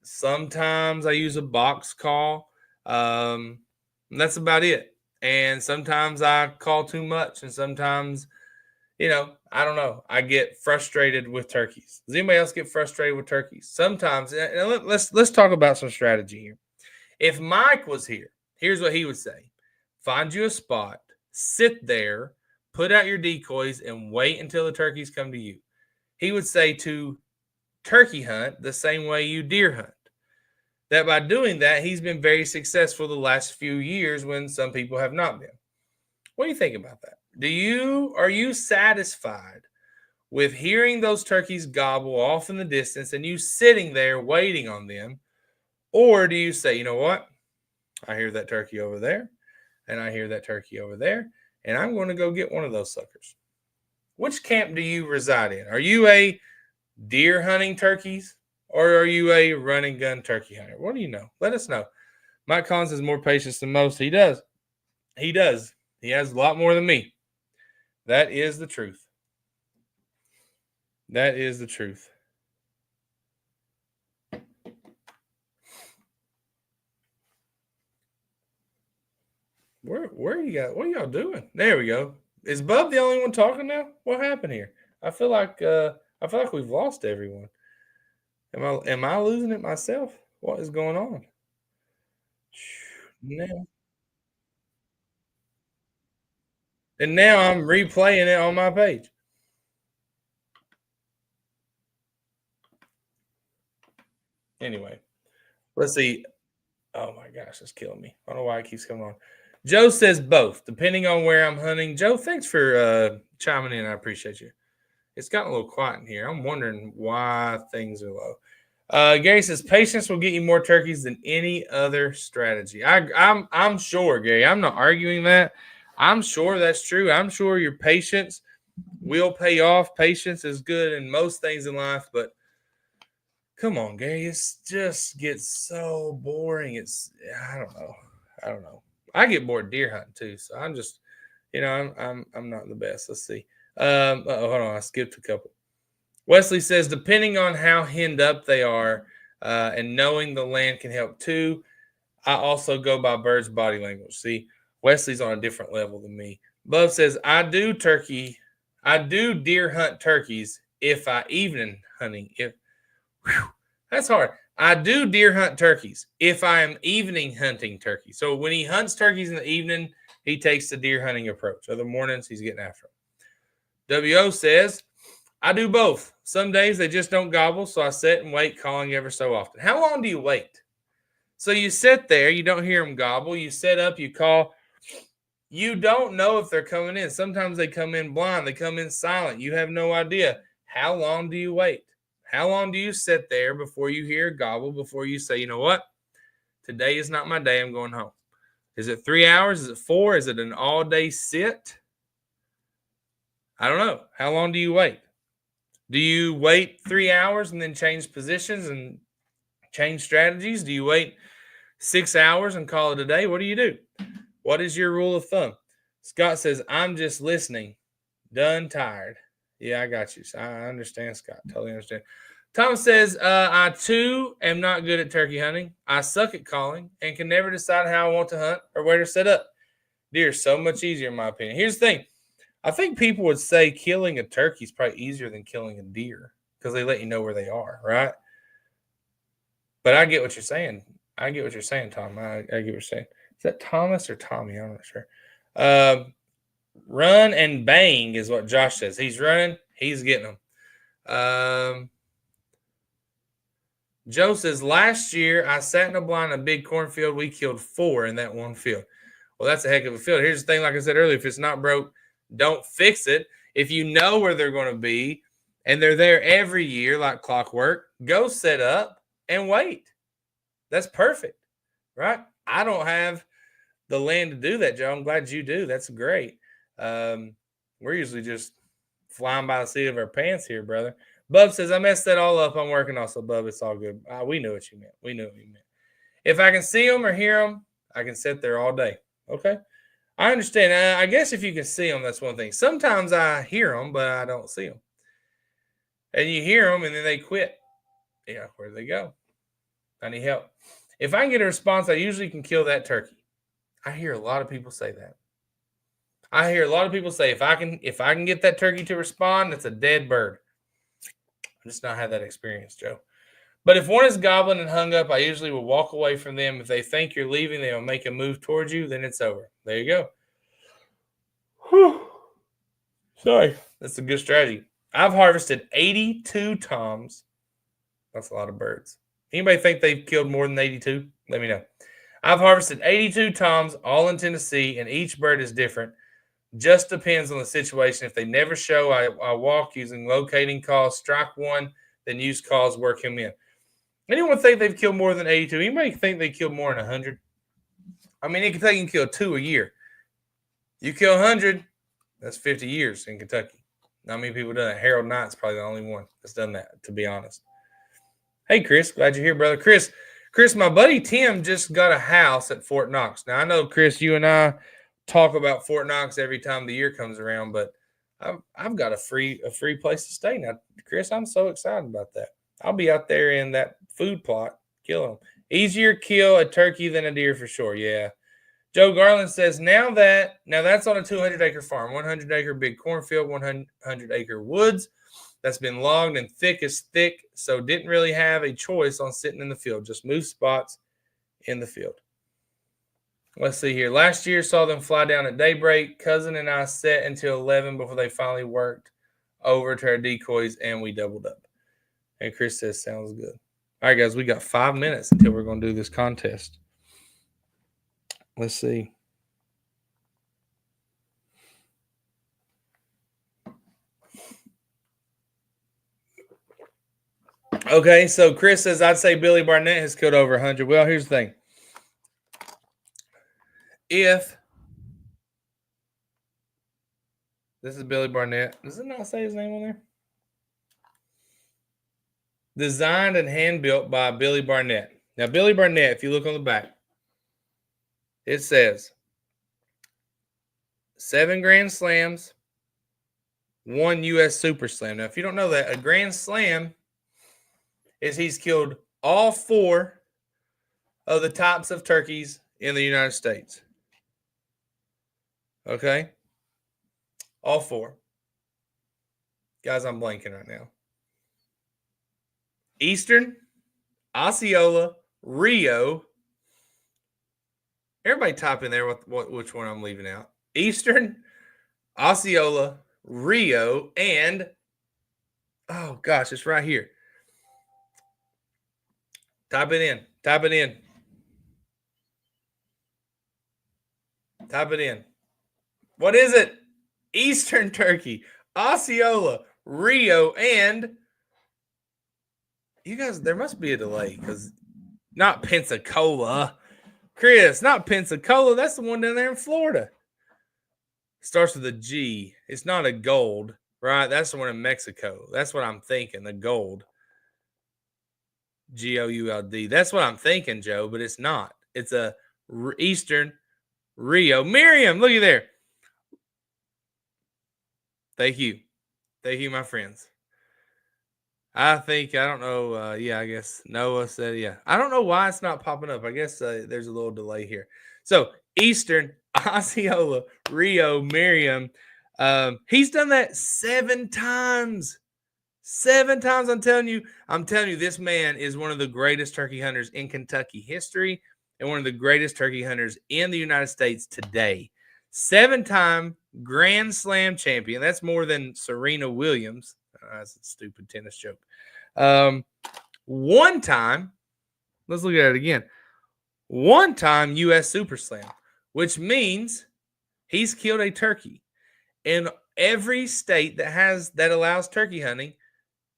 Sometimes I use a box call. That's about it. And sometimes I call too much, and sometimes, I don't know. I get frustrated with turkeys. Does anybody else get frustrated with turkeys? Sometimes. And let's talk about some strategy here. If Mike was here, here's what he would say: find you a spot, sit there, put out your decoys, and wait until the turkeys come to you. He would say to turkey hunt the same way you deer hunt. That by doing that, he's been very successful the last few years when some people have not been. What do you think about that? Are you satisfied with hearing those turkeys gobble off in the distance and you sitting there waiting on them? Or do you say, you know what? I hear that turkey over there, and I hear that turkey over there, and I'm going to go get one of those suckers. Which camp do you reside in? Are you a deer hunting turkeys, or are you a run and gun turkey hunter? What do you know? Let us know. Mike Collins has more patience than most. He does. He does. He has a lot more than me. That is the truth. That is the truth. Where are you guys? What are y'all doing? There we go. Is Bub the only one talking now? What happened here? I feel like we've lost everyone. Am I losing it myself? What is going on? Now I'm replaying it on my page. Anyway, let's see. Oh my gosh, it's killing me. I don't know why it keeps coming on. Joe says both, depending on where I'm hunting. Joe, thanks for chiming in. I appreciate you. It's gotten a little quiet in here. I'm wondering why things are low. Gary says patience will get you more turkeys than any other strategy. I'm sure, Gary. I'm not arguing that. I'm sure that's true. I'm sure your patience will pay off. Patience is good in most things in life, but come on, Gary. It just gets so boring. I don't know. I get bored deer hunting too, so I'm just, I'm not the best. Let's see. Hold on, I skipped a couple. Wesley says, depending on how henned up they are, and knowing the land can help too. I also go by birds' body language. See, Wesley's on a different level than me. Bub says, I do deer hunt turkeys if I evening hunting. That's hard. I do deer hunt turkeys if I am evening hunting turkeys. So when he hunts turkeys in the evening, he takes the deer hunting approach. Other mornings, he's getting after them. WO says, I do both. Some days they just don't gobble, so I sit and wait, calling ever so often. How long do you wait? So you sit there, you don't hear them gobble, you set up, you call. You don't know if they're coming in. Sometimes they come in blind, they come in silent. You have no idea. How long do you wait? How long do you sit there before you hear a gobble, before you say, you know what? Today is not my day. I'm going home. Is it 3 hours? Is it 4? Is it an all-day sit? I don't know. How long do you wait? Do you wait 3 hours and then change positions and change strategies? Do you wait 6 hours and call it a day? What do you do? What is your rule of thumb? Scott says, I'm just listening. Done, tired. Yeah, I got you. I understand, Scott. Totally understand. Thomas says, I too am not good at turkey hunting. I suck at calling and can never decide how I want to hunt or where to set up. Deer is so much easier, in my opinion. Here's the thing. I think people would say killing a turkey is probably easier than killing a deer because they let you know where they are, right? But I get what you're saying. Tom. I get what you're saying. Is that Thomas or Tommy? I'm not sure. Run and bang is what Josh says. He's running. He's getting them. Joe says, last year I sat in a blind in a big cornfield. We killed 4 in that one field. Well, that's a heck of a field. Here's the thing, like I said earlier, if it's not broke, don't fix it. If you know where they're going to be and they're there every year like clockwork, go set up and wait. That's perfect, right? I don't have the land to do that, Joe. I'm glad you do. That's great. We're usually just flying by the seat of our pants here, brother. Bub says, I messed that all up. I'm working also, Bub. It's all good. We knew what you meant. We knew what you meant. If I can see them or hear them, I can sit there all day. Okay? I understand. I guess if you can see them, that's one thing. Sometimes I hear them, but I don't see them. And you hear them, and then they quit. Yeah, where do they go? I need help. If I can get a response, I usually can kill that turkey. I hear a lot of people say that. I hear a lot of people say if I can get that turkey to respond, it's a dead bird. I'm just not had that experience, Joe. But if one is gobbling and hung up, I usually will walk away from them. If they think you're leaving, they will make a move towards you. Then it's over. There you go. Whew. Sorry, that's a good strategy. I've harvested 82 toms. That's a lot of birds. Anybody think they've killed more than 82? Let me know. I've harvested 82 toms, all in Tennessee, and each bird is different. Just depends on the situation. If they never show, I walk using locating calls, strike one, then use calls, work him in. Anyone think they've killed more than 82? Anybody think they killed more than 100? I mean, in Kentucky, you can kill 2 a year. You kill 100, that's 50 years in Kentucky. Not many people do that. Harold Knight's probably the only one that's done that, to be honest. Hey, Chris, glad you're here, brother. Chris, my buddy Tim just got a house at Fort Knox. Now, I know, Chris, you and I talk about Fort Knox every time the year comes around, but I've got a free place to stay now. Chris, I'm so excited about that. I'll be out there in that food plot killing them. Easier kill a turkey than a deer for sure. Yeah. Joe Garland says, now that's on a 200-acre farm, 100-acre big cornfield, 100-acre woods. That's been logged and thick as thick, so didn't really have a choice on sitting in the field. Just move spots in the field. Let's see here. Last year, saw them fly down at daybreak. Cousin and I sat until 11 before they finally worked over to our decoys, and we doubled up. And Chris says, sounds good. All right, guys, we got 5 minutes until we're going to do this contest. Let's see. Okay, so Chris says, I'd say Billy Barnett has killed over 100. Well, here's the thing. If this is Billy Barnett, does it not say his name on there? Designed and hand-built by Billy Barnett. Now, Billy Barnett, if you look on the back, it says 7 Grand Slams, 1 U.S. Super Slam. Now, if you don't know that, a Grand Slam is he's killed all 4 of the types of turkeys in the United States. Okay? All 4. Guys, I'm blanking right now. Eastern, Osceola, Rio. Everybody type in there which one I'm leaving out. Eastern, Osceola, Rio, and oh gosh, it's right here. Type it in. Type it in. Type it in. What is it? Eastern turkey, Osceola, Rio, and you guys, there must be a delay because not Pensacola. Chris, not Pensacola. That's the one down there in Florida. Starts with a G. It's not a gold, right? That's the one in Mexico. That's what I'm thinking, the gold. Gould. That's what I'm thinking, Joe, but it's not. It's a Eastern Rio. Miriam, look at there. Thank you. Thank you, my friends. I don't know. I guess Noah said, yeah. I don't know why it's not popping up. I guess there's a little delay here. So, Eastern, Osceola, Rio, Miriam. He's done that 7 times. 7 times. I'm telling you, this man is one of the greatest turkey hunters in Kentucky history and one of the greatest turkey hunters in the United States today. 7-time Grand Slam champion. That's more than Serena Williams. That's a stupid tennis joke. 1 time, let's look at it again. 1 time U.S. Super Slam, which means he's killed a turkey. In every state that allows turkey hunting,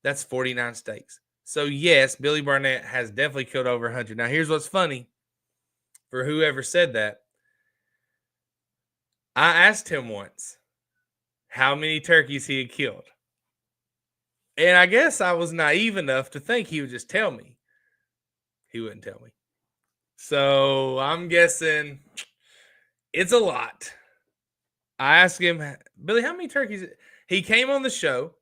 that's 49 states. So, yes, Billy Barnett has definitely killed over 100. Now, here's what's funny for whoever said that. I asked him once, how many turkeys he had killed. And I guess I was naive enough to think he would just tell me. He wouldn't tell me. So I'm guessing it's a lot. I asked him, Billy, how many turkeys? He came on the show.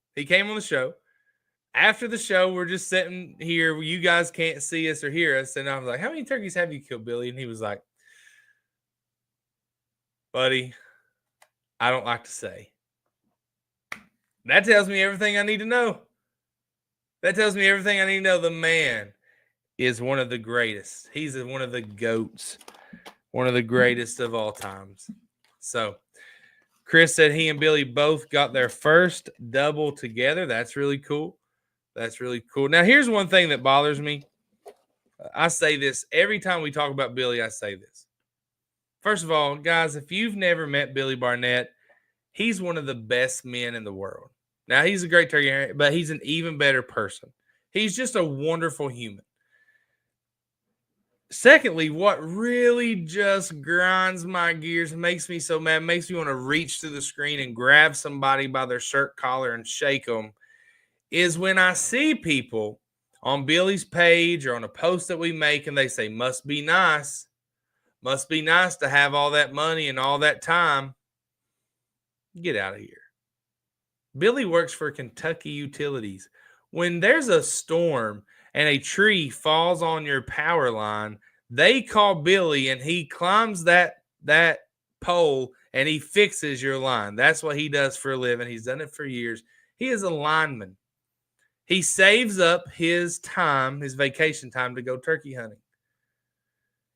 After the show, we're just sitting here. You guys can't see us or hear us. And I was like, how many turkeys have you killed, Billy? And he was like, buddy, I don't like to say. That tells me everything I need to know. The man is one of the greatest. He's one of the GOATs, one of the greatest of all times. So Chris said he and Billy both got their first double together. That's really cool. Now, here's one thing that bothers me. I say this every time we talk about Billy. I say this. First of all, guys, if you've never met Billy Barnett, he's one of the best men in the world. Now, he's a great turkey, but he's an even better person. He's just a wonderful human. Secondly, what really just grinds my gears, makes me so mad, makes me want to reach through the screen and grab somebody by their shirt collar and shake them, is when I see people on Billy's page or on a post that we make and they say, must be nice to have all that money and all that time. Get out of here. Billy works for Kentucky Utilities. When there's a storm and a tree falls on your power line, they call Billy and he climbs that pole and he fixes your line. That's what he does for a living. He's done it for years. He is a lineman. He saves up his time, his vacation time, to go turkey hunting.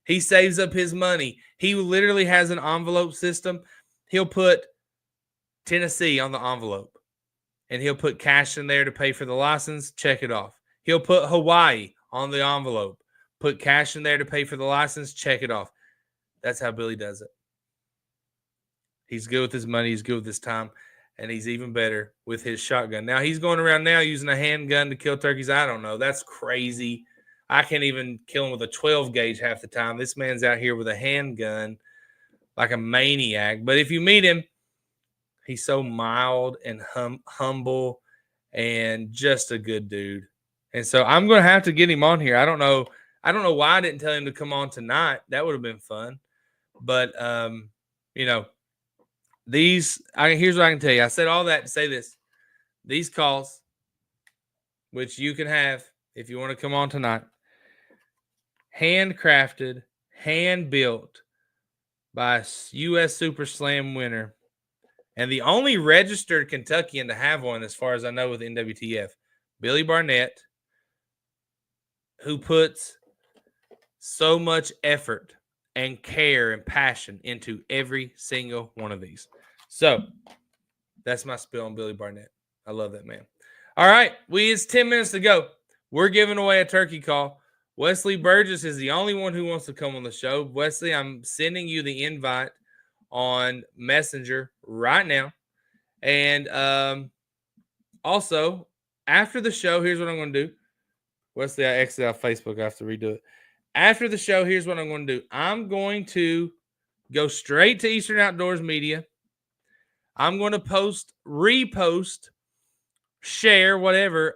He saves up his money. He literally has an envelope system. He'll put Tennessee on the envelope, and he'll put cash in there to pay for the license, check it off. He'll put Hawaii on the envelope, put cash in there to pay for the license, check it off. That's how Billy does it. He's good with his money. He's good with his time. And he's even better with his shotgun. Now, he's going around now using a handgun to kill turkeys. I don't know. That's crazy. I can't even kill him with a 12 gauge half the time. This man's out here with a handgun like a maniac. But if you meet him, he's so mild and humble and just a good dude. And so I'm going to have to get him on here. I don't know why I didn't tell him to come on tonight. That would have been fun. But, here's what I can tell you. I said all that to say this. These calls, which you can have if you want to come on tonight, handcrafted, hand-built by a U.S. Super Slam winner, and the only registered Kentuckian to have one, as far as I know, with NWTF, Billy Barnett, who puts so much effort and care and passion into every single one of these. So that's my spill on Billy Barnett. I love that man. All right, it's 10 minutes to go. We're giving away a turkey call. Wesley Burgess is the only one who wants to come on the show. Wesley, I'm sending you the invite on Messenger right now. And also, after the show, here's what I'm going to do. Wesley, I exited out Facebook. I have to redo it. After the show, here's what I'm going to do. I'm going to go straight to Eastern Outdoors Media. I'm going to repost, share, whatever,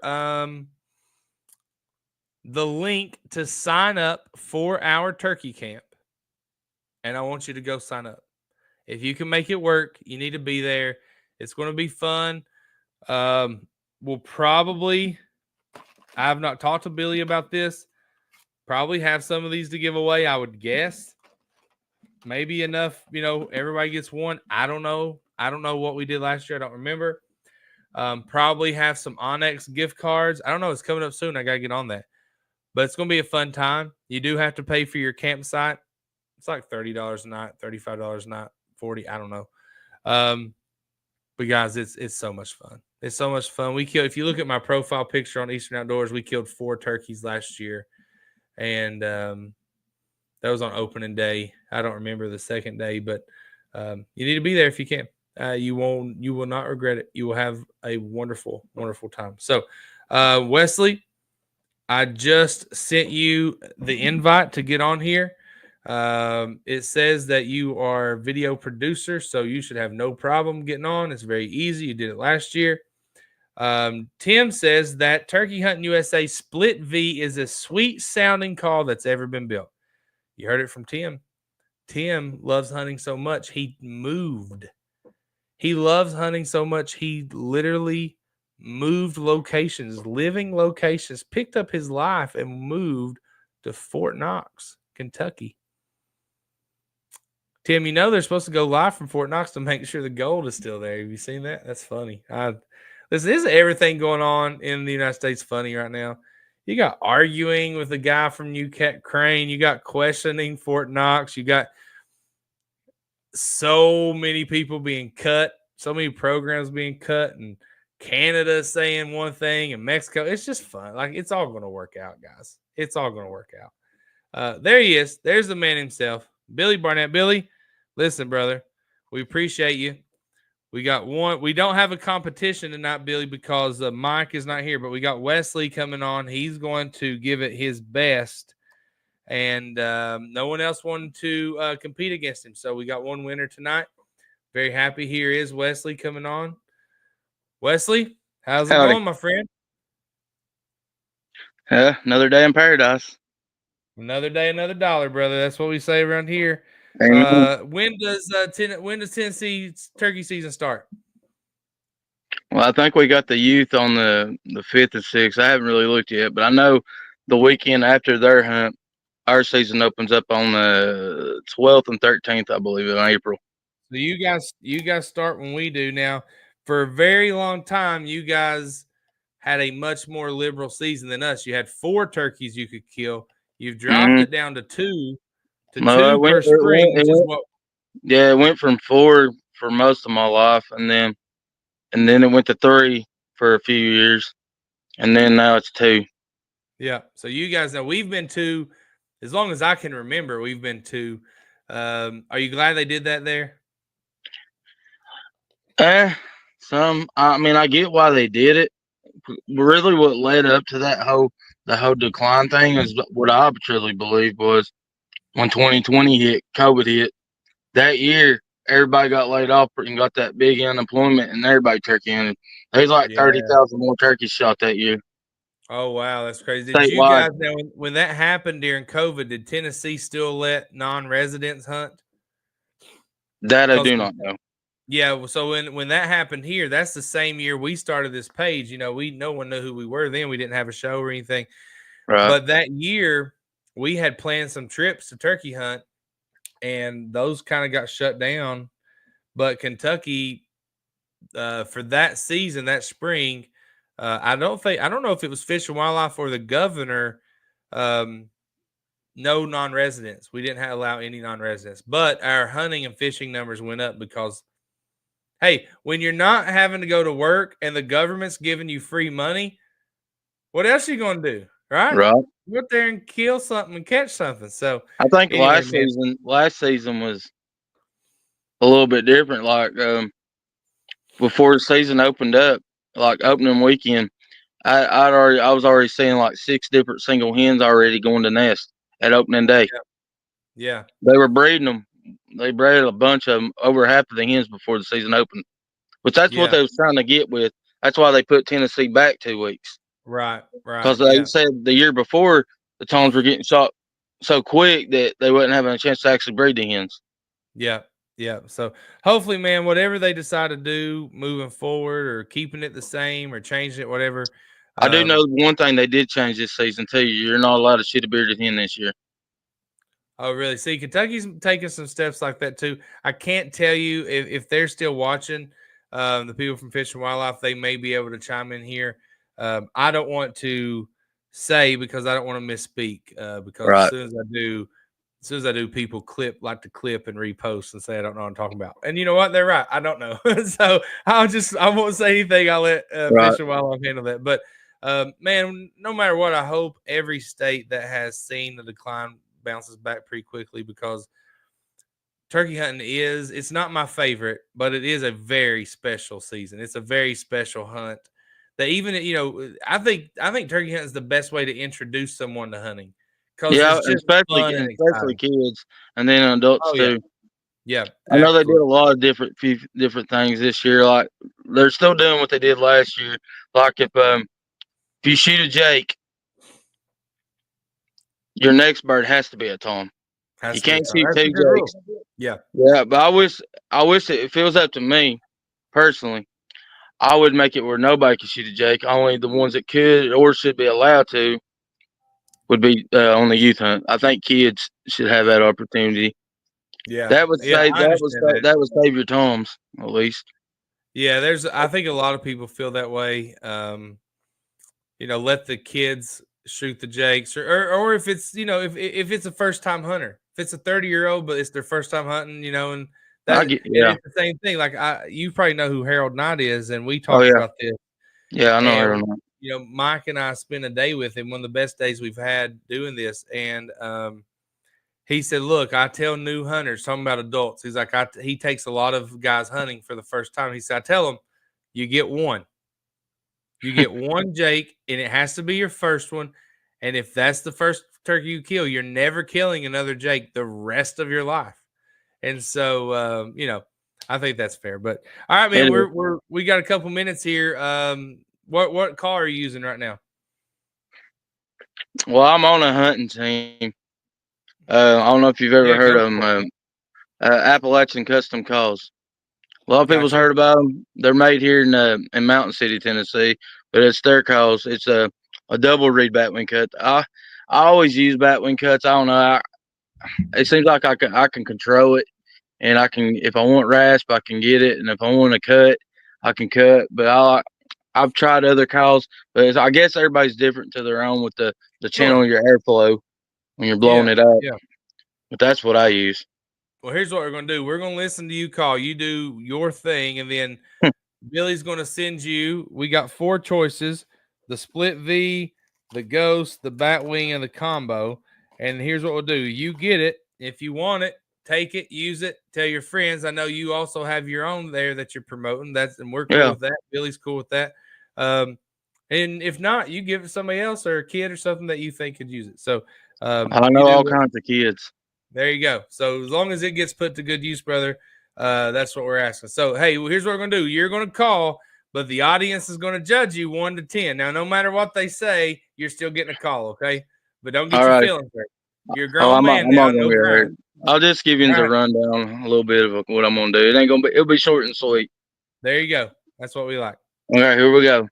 the link to sign up for our turkey camp. And I want you to go sign up. If you can make it work, you need to be there. It's going to be fun. We'll probably, I have not talked to Billy about this, probably have some of these to give away, I would guess. Maybe enough, everybody gets one. I don't know. I don't know what we did last year. I don't remember. Probably have some Onyx gift cards. I don't know. It's coming up soon. I got to get on that. But it's going to be a fun time. You do have to pay for your campsite. It's like $30 a night, $35 a night, $40. I don't know. But guys, it's so much fun. It's so much fun. If you look at my profile picture on Eastern Outdoors, we killed 4 turkeys last year. And that was on opening day. I don't remember the second day, but you need to be there if you can. You will not regret it. You will have a wonderful, wonderful time. So, Wesley, I just sent you the invite to get on here. It says that you are video producer, so you should have no problem getting on. It's very easy. You did it last year. Tim says that Turkey Hunting USA Split V is a sweet sounding call that's ever been built. You heard it from Tim. Tim loves hunting so much he moved. He loves hunting so much he literally moved locations, living locations, picked up his life and moved to Fort Knox, Kentucky. Tim, you know they're supposed to go live from Fort Knox to make sure the gold is still there. Have you seen that? That's funny. Listen, isn't everything going on in the United States funny right now? You got arguing with the guy from Newcat Crane. You got questioning Fort Knox. You got so many people being cut, so many programs being cut, and Canada saying one thing and Mexico. It's just fun. Like, it's all going to work out, guys. It's all going to work out. There he is. There's the man himself, Billy Barnett. Billy, listen, brother, we appreciate you. We got one. We don't have a competition tonight, Billy, because Mike is not here, but we got Wesley coming on. He's going to give it his best, and no one else wanted to compete against him. So we got one winner tonight. Very happy. Here is Wesley coming on. Wesley, how's it going, my friend? Another day in paradise. Another day, another dollar, brother. That's what we say around here. When does Tennessee's turkey season start? Well, I think we got the youth on the 5th and 6th. I haven't really looked yet, but I know the weekend after their hunt, our season opens up on the 12th and 13th, I believe, in April. So you guys start when we do. Now, for a very long time, you guys had a much more liberal season than us. You had 4 turkeys you could kill. You've dropped it down to 2 per spring, which is what. Yeah, it went from 4 for most of my life, and then it went to 3 for a few years, and then now it's 2. Yeah. So you guys know we've been 2 as long as I can remember. We've been 2. Are you glad they did that there? I mean, I get why they did it. Really, what led up to the whole decline thing is what I truly believe was when 2020 hit, COVID hit. That year, everybody got laid off and got that big unemployment, and everybody turkey hunted. There's like 30,000 more turkeys shot that year. Oh, wow, that's crazy. Did you guys know when that happened during COVID, did Tennessee still let non-residents hunt? That I do not know. Yeah, so when that happened here, that's the same year we started this page. You know, no one knew who we were then. We didn't have a show or anything. Right. But that year, we had planned some trips to turkey hunt, and those kind of got shut down. But Kentucky, for that season, that spring, I don't know if it was Fish and Wildlife or the governor. No non-residents. We didn't allow any non-residents, but our hunting and fishing numbers went up because, hey, when you're not having to go to work and the government's giving you free money, what else are you going to do, right? Right. Go out there and kill something and catch something. So I think last season was a little bit different. Like before the season opened up, like opening weekend, I was already seeing like 6 different single hens already going to nest at opening day. Yeah. They were breeding them. They bred a bunch of them, over half of the hens before the season opened. But that's what they was trying to get with. That's why they put Tennessee back 2 weeks. Right. Because they said the year before the tones were getting shot so quick that they wasn't having a chance to actually breed the hens. Yeah. Yeah. So hopefully, man, whatever they decide to do moving forward or keeping it the same or changing it, whatever. I do know one thing they did change this season too. You're not allowed to shoot a bearded hen this year. Oh, really? See, Kentucky's taking some steps like that too. I can't tell you if they're still watching. The people from Fish and Wildlife, they may be able to chime in here. I don't want to say because I don't want to misspeak. Because right. as soon as I do, people like to clip and repost and say I don't know what I'm talking about. And you know what? They're right. I don't know. So I won't say anything. I'll let Fish and Wildlife handle that. But man, no matter what, I hope every state that has seen the decline bounces back pretty quickly, because turkey hunting it's not my favorite, but it is a very special season. It's a very special hunt that even, I think turkey hunting is the best way to introduce someone to hunting, because Yeah, it's just especially fun and especially exciting. kids and then adults Oh yeah, too. yeah, I know they did absolutely. a lot of different things this year. Like they're still doing what they did last year. Like if you shoot a Jake, your next bird has to be a Tom. Has You to be a can't ton. shoot That's a two good rule. Jakes. Yeah, Yeah, but I wish if it was up to me personally, I would make it where nobody could shoot a Jake. Only the ones that could or should be allowed to would be on the youth hunt. I think kids should have that opportunity. yeah, That would yeah. save I understand that. that would save your Toms at least. Yeah, I think a lot of people feel that way. Let the kids shoot the jakes, or if it's if it's a first time hunter, if it's a 30-year-old but it's their first time hunting, and I that get and yeah. it's the same thing. Like you probably know who Harold Knight is, and we Oh talked yeah, about this. yeah. I know. I And don't know. Mike and I spent a day with him, one of the best days we've had doing this, and he said, "Look, I tell new hunters, talking about adults. He's like, he takes a lot of guys hunting for the first time. He said, I tell them, you get one." You get one Jake, and it has to be your first one. And if that's the first turkey you kill, you're never killing another Jake the rest of your life. And so, I think that's fair. But all right, man, It is. we got a couple minutes here. What call are you using right now? Well, I'm on a hunting team. I don't know if you've ever Yeah, heard go of them. for it. Appalachian Custom Calls. A lot of people's Gotcha. heard about them. They're made here in Mountain City, Tennessee, but it's their calls. It's a double reed batwing cut. I always use batwing cuts. I don't know. It seems like I can control it, and I can if I want rasp, I can get it, and if I want to cut, I can cut. But I've tried other calls, but I guess everybody's different to their own with the channel Sure. of your airflow when you're blowing Yeah. it up. Yeah. But that's what I use. Well, here's what we're going to do. We're going to listen to you call. You do your thing, and then Billy's going to send you. We got 4 choices: the split V, the ghost, the batwing, and the combo. And here's what we'll do: you get it. If you want it, take it, use it, tell your friends. I know you also have your own there that you're promoting. And we're cool Yeah, with that. Billy's cool with that. And if not, you give it to somebody else or a kid or something that you think could use it. So I you know do all what kinds of kids. there you go. So as long as it gets put to good use, brother, that's what we're asking. So hey, well, here's what we're gonna do. You're gonna call, but the audience is gonna judge you 1 to 10. Now, no matter what they say, you're still getting a call, okay? But don't get All your right. feelings hurt. You're a Oh, grown man I'm now, not gonna no get crying. hurt. I'll just give you All the right, rundown, a little bit of what I'm gonna do. It ain't gonna be. It'll be short and sweet. there you go. That's what we like. All right, here we go.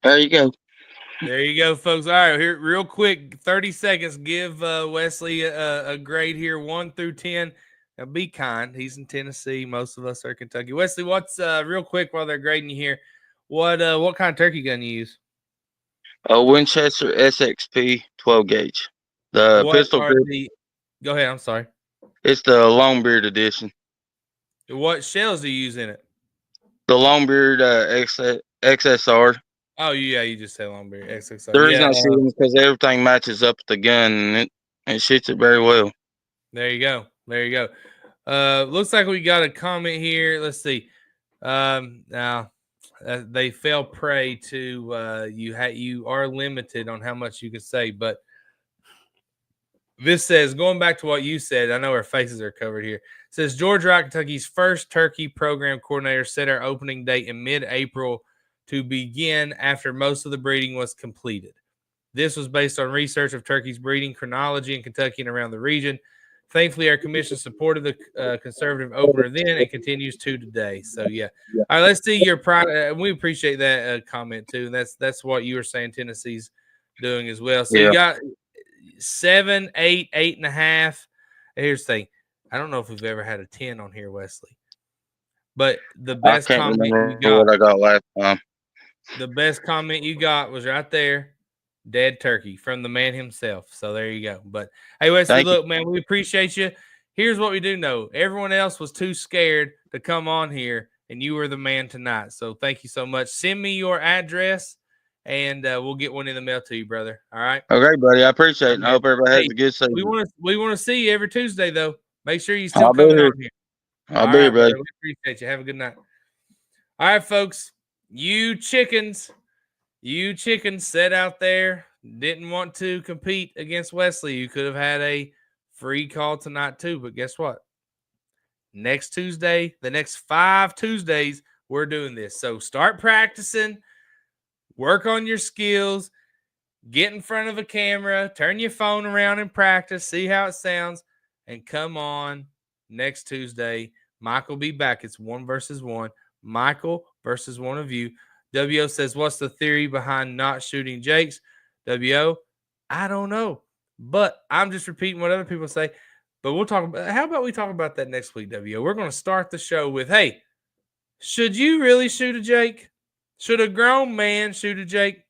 There you go. There you go, folks. All right, here, real quick, 30 seconds. Give Wesley a grade here, 1 through 10. Now, be kind. He's in Tennessee. Most of us are Kentucky. Wesley, what's real quick while they're grading you here? What kind of turkey gun you use? A Winchester SXP 12 gauge. The What pistol are grip. the? Go ahead. I'm sorry. It's the Longbeard edition. What shells do you use in it? The Longbeard XSR. Oh, yeah, you just said Longbeard XXR. The reason Yeah, I shoot them is because everything matches up with the gun, and it shoots it very well. there you go. There you go. Looks like we got a comment here. Let's see. Now they fell prey to you are limited on how much you can say, but this says going back to what you said. I know our faces are covered here. It says George Wright, Kentucky's first turkey program coordinator, set our opening date in mid-April to begin after most of the breeding was completed. This was based on research of turkeys' breeding chronology in Kentucky and around the region. Thankfully, our commission supported the conservative opener then and continues to today. So, yeah. All right, let's see your pride. We appreciate that comment, too. That's what you were saying Tennessee's doing as well. So, you Yeah, got 7, 8, 8.5. Here's the thing. I don't know if we've ever had a 10 on here, Wesley. But the I best can't comment remember you got, what I got last time. the best comment you got was right there. dead turkey from the man himself. So there you go. But hey, Wesley, Thank you. look, man, we appreciate you. Here's what we do know. Everyone else was too scared to come on here, and you were the man tonight. So thank you so much. Send me your address, and we'll get one in the mail to you, brother. All right? Okay, buddy. I appreciate it. And I hope everybody has Hey, a good season. we want to see you every Tuesday, though. Make sure you still I'll be coming here. on here. I'll be here, buddy. Brother. We appreciate you. Have a good night. All right, folks. You chickens sat out there, didn't want to compete against Wesley. You could have had a free call tonight too, but guess what? Next Tuesday, the next 5 Tuesdays, we're doing this. So start practicing, work on your skills, get in front of a camera, turn your phone around and practice, see how it sounds, and come on next Tuesday. Michael will be back. It's 1 versus 1. Michael versus one of you. WO says, what's the theory behind not shooting Jakes? WO, I don't know. But I'm just repeating what other people say. But we'll talk about, how about we talk about that next week, WO? We're going to start the show with, hey, should you really shoot a Jake? Should a grown man shoot a Jake?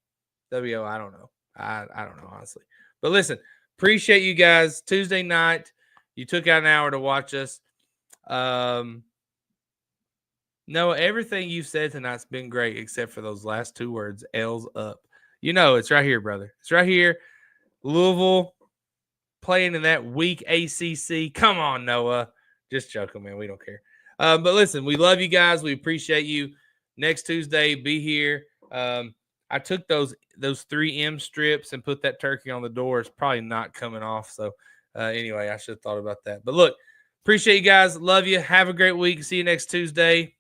WO, I don't know. I don't know, honestly. But listen, appreciate you guys. Tuesday night, you took out an hour to watch us. No, everything you said tonight's been great except for those last 2 words, L's up. You know, it's right here, brother. It's right here. Louisville playing in that weak ACC. Come on, Noah. Just joking, man. We don't care. But listen, we love you guys. We appreciate you. Next Tuesday, be here. I took those 3M strips and put that turkey on the door. It's probably not coming off. So anyway, I should have thought about that. But look, appreciate you guys. Love you. Have a great week. See you next Tuesday.